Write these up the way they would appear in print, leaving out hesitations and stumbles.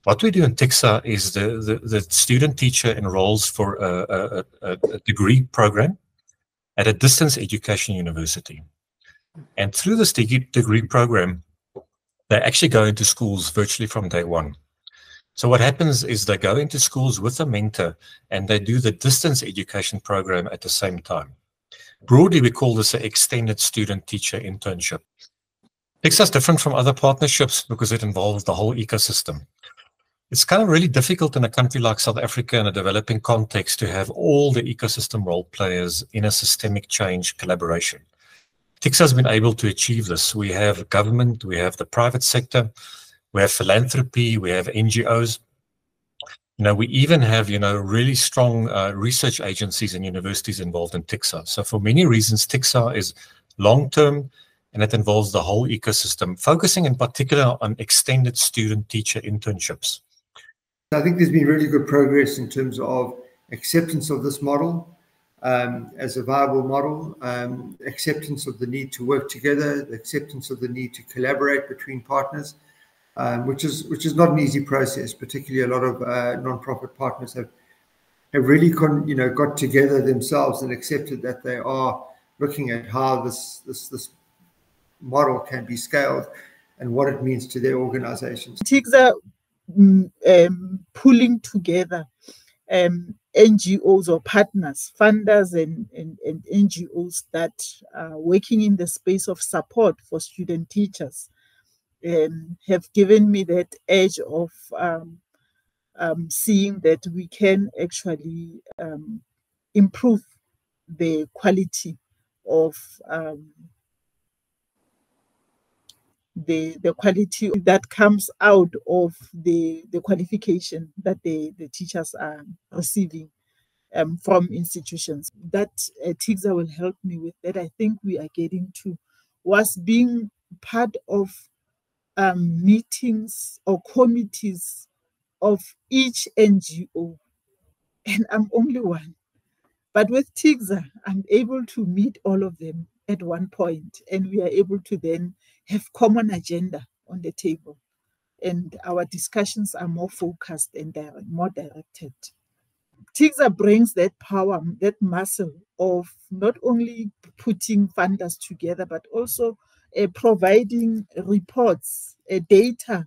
What we do in Ticza is the student teacher enrolls for a degree program at a distance education university. And through this degree program, they actually go into schools virtually from day one. So what happens is they go into schools with a mentor and they do the distance education program at the same time. Broadly, we call this an extended student teacher internship. Ticza is different from other partnerships because it involves the whole ecosystem. It's kind of really difficult in a country like South Africa in a developing context to have all the ecosystem role players in a systemic change collaboration. Ticza has been able to achieve this. We have government, we have the private sector, we have philanthropy, we have NGOs. We even have, really strong research agencies and universities involved in Ticza. So for many reasons, Ticza is long-term and it involves the whole ecosystem, focusing in particular on extended student teacher internships. I think there's been really good progress in terms of acceptance of this model as a viable model, acceptance of the need to work together, the acceptance of the need to collaborate between partners, which is not an easy process. Particularly, a lot of non-profit partners have really got together themselves and accepted that they are looking at how this model can be scaled and what it means to their organizations. Ticza pulling together NGOs or partners, funders and NGOs that are working in the space of support for student teachers have given me that edge of seeing that we can actually improve the quality of the quality that comes out of the qualification that the teachers are receiving from institutions. That Ticza will help me with that. I think we are getting to was being part of meetings or committees of each NGO, and I'm only one. But with Ticza, I'm able to meet all of them at one point, and we are able to then have common agenda on the table, and our discussions are more focused and more directed. Ticza brings that power, that muscle of not only putting funders together, but also providing reports, data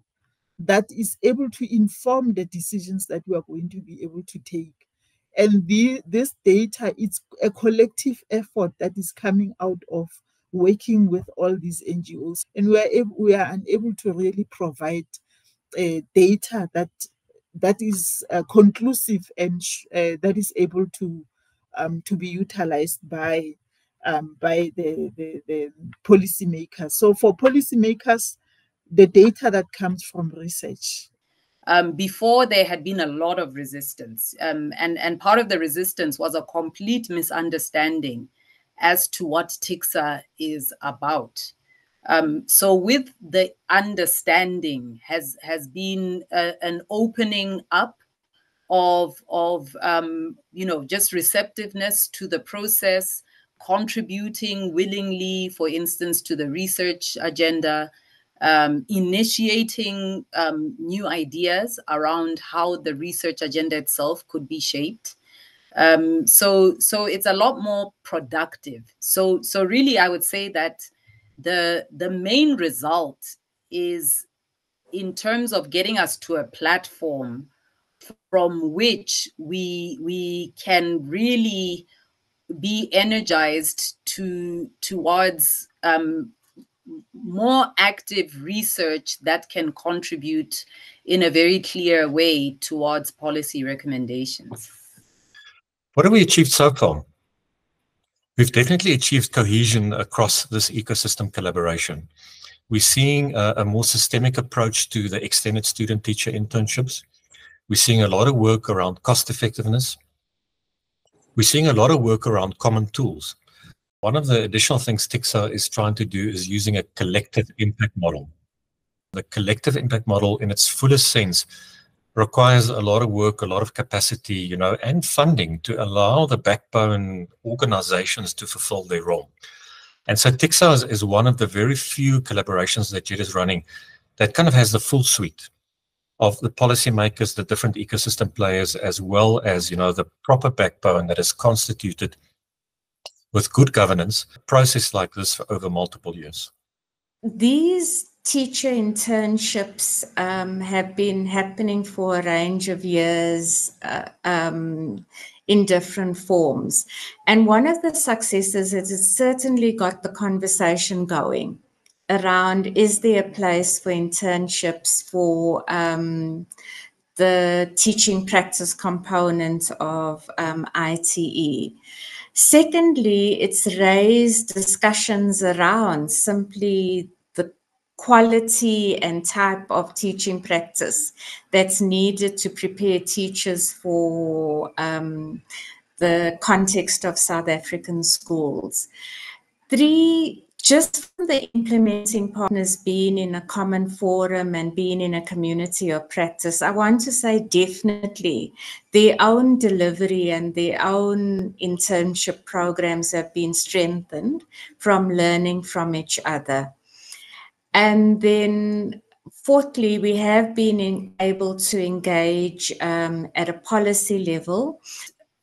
that is able to inform the decisions that we are going to be able to take. And this data, it's a collective effort that is coming out of working with all these NGOs. And we are unable to really provide data that is conclusive and that is able to be utilized by the policymakers. So for policymakers, the data that comes from research. Before, there had been a lot of resistance, and part of the resistance was a complete misunderstanding as to what Ticza is about. So with the understanding has been an opening up of just receptiveness to the process, contributing willingly, for instance, to the research agenda, initiating new ideas around how the research agenda itself could be shaped. So it's a lot more productive. So really, I would say that the main result is in terms of getting us to a platform from which we can really be energized towards more active research that can contribute in a very clear way towards policy recommendations. What have we achieved so far? We've definitely achieved cohesion across this ecosystem collaboration. We're seeing a more systemic approach to the extended student teacher internships. We're seeing a lot of work around cost effectiveness. We're seeing a lot of work around common tools. One of the additional things Ticza is trying to do is using a collective impact model. The collective impact model in its fullest sense requires a lot of work, a lot of capacity, and funding to allow the backbone organizations to fulfill their role. And so Ticza is one of the very few collaborations that JET is running that kind of has the full suite of the policymakers, the different ecosystem players, as well as, the proper backbone that is constituted with good governance, a process like this for over multiple years. These teacher internships have been happening for a range of years in different forms. And one of the successes is it certainly got the conversation going around, is there a place for internships for the teaching practice component of ITE? Secondly, it's raised discussions around simply the quality and type of teaching practice that's needed to prepare teachers for the context of South African schools. Three, just from the implementing partners being in a common forum and being in a community of practice, I want to say definitely their own delivery and their own internship programs have been strengthened from learning from each other. And then fourthly, we have been able to engage at a policy level.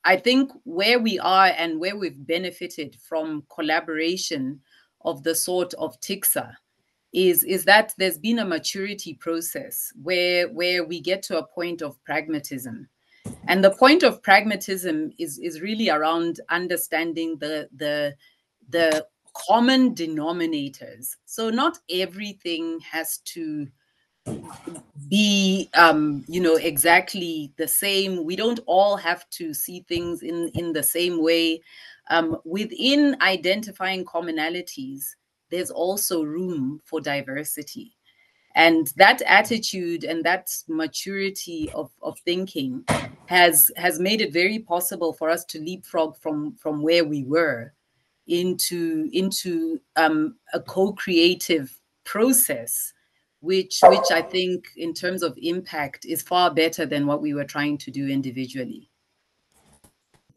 I think where we are and where we've benefited from collaboration of the sort of Ticza is that there's been a maturity process where we get to a point of pragmatism. And the point of pragmatism is really around understanding the common denominators. So not everything has to be exactly the same. We don't all have to see things in the same way. Within identifying commonalities, there's also room for diversity. And that attitude and that maturity of thinking has made it very possible for us to leapfrog from where we were into a co-creative process, which I think in terms of impact is far better than what we were trying to do individually.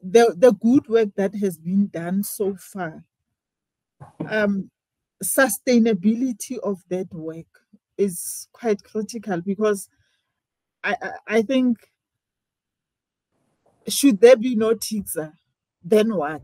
The good work that has been done so far, sustainability of that work is quite critical, because I think, should there be no Ticza, then what?